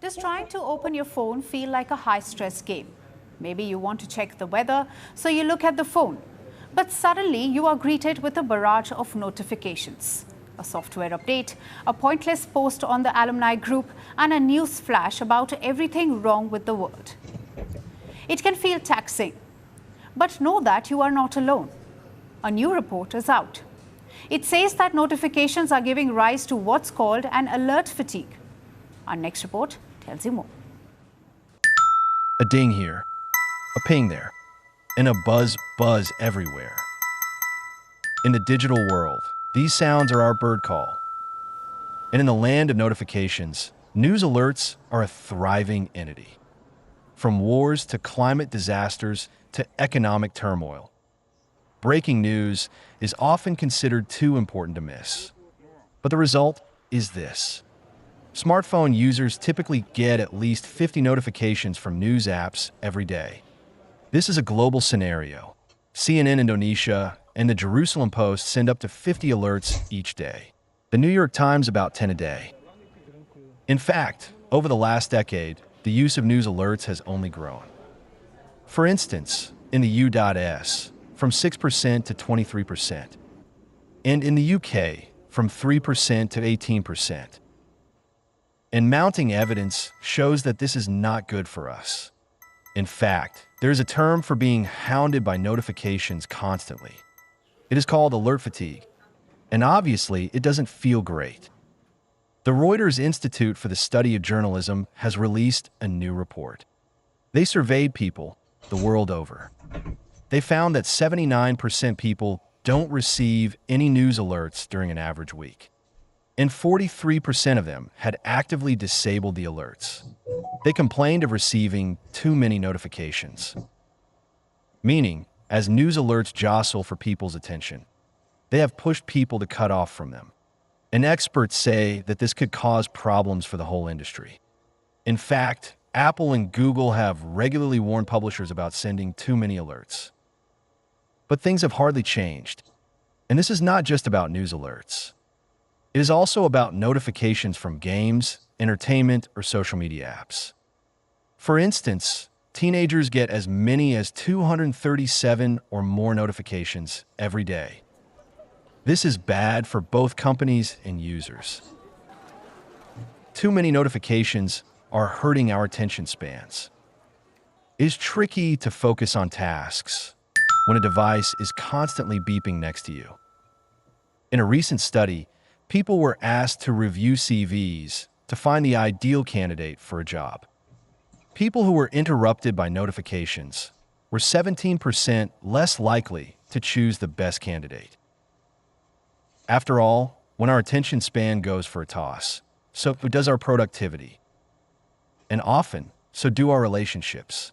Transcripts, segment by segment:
Does trying to open your phone feel like a high-stress game? Maybe you want to check the weather, so you look at the phone. But suddenly you are greeted with a barrage of notifications. A software update, a pointless post on the alumni group, and a news flash about everything wrong with the world. It can feel taxing. But know that you are not alone. A new report is out. It says that notifications are giving rise to what's called an alert fatigue. Our next report tells you more. A ding here, a ping there, and a buzz everywhere. In the digital world, these sounds are our bird call. And in the land of notifications, news alerts are a thriving entity. From wars to climate disasters to economic turmoil, breaking news is often considered too important to miss. But the result is this. Smartphone users typically get at least 50 notifications from news apps every day. This is a global scenario. CNN Indonesia and the Jerusalem Post send up to 50 alerts each day. The New York Times about 10 a day. In fact, over the last decade, the use of news alerts has only grown. For instance, in the U.S., from 6% to 23%, and in the UK, from 3% to 18%. And mounting evidence shows that this is not good for us. In fact, there is a term for being hounded by notifications constantly. It is called alert fatigue, and obviously it doesn't feel great. The Reuters Institute for the Study of Journalism has released a new report. They surveyed people the world over. They found that 79% people don't receive any news alerts during an average week. And 43% of them had actively disabled the alerts. They complained of receiving too many notifications. Meaning, as news alerts jostle for people's attention, they have pushed people to cut off from them. And experts say that this could cause problems for the whole industry. In fact, Apple and Google have regularly warned publishers about sending too many alerts. But things have hardly changed. And this is not just about news alerts. It is also about notifications from games, entertainment, or social media apps. For instance, teenagers get as many as 237 or more notifications every day. This is bad for both companies and users. Too many notifications are hurting our attention spans. It is tricky to focus on tasks when a device is constantly beeping next to you. In a recent study, people were asked to review CVs to find the ideal candidate for a job. People who were interrupted by notifications were 17% less likely to choose the best candidate. After all, when our attention span goes for a toss, so does our productivity. And often, so do our relationships.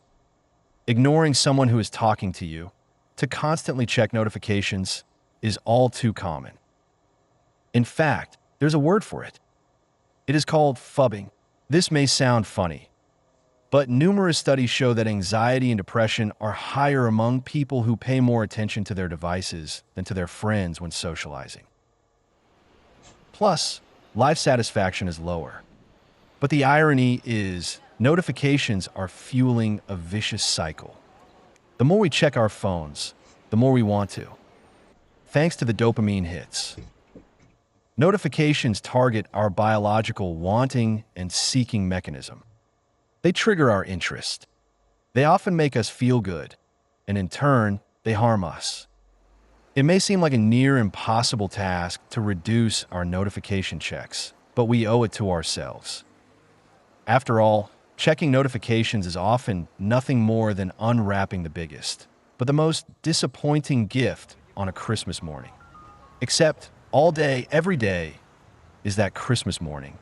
Ignoring someone who is talking to you to constantly check notifications is all too common. In fact, there's a word for it. It is called phubbing. This may sound funny, but numerous studies show that anxiety and depression are higher among people who pay more attention to their devices than to their friends when socializing. Plus, life satisfaction is lower. But the irony is, notifications are fueling a vicious cycle. The more we check our phones, the more we want to, thanks to the dopamine hits. Notifications target our biological wanting and seeking mechanism. They trigger our interest. They often make us feel good, and in turn, they harm us. It may seem like a near impossible task to reduce our notification checks, but we owe it to ourselves. After all, checking notifications is often nothing more than unwrapping the biggest, but the most disappointing gift on a Christmas morning. Except all day, every day, is that Christmas morning.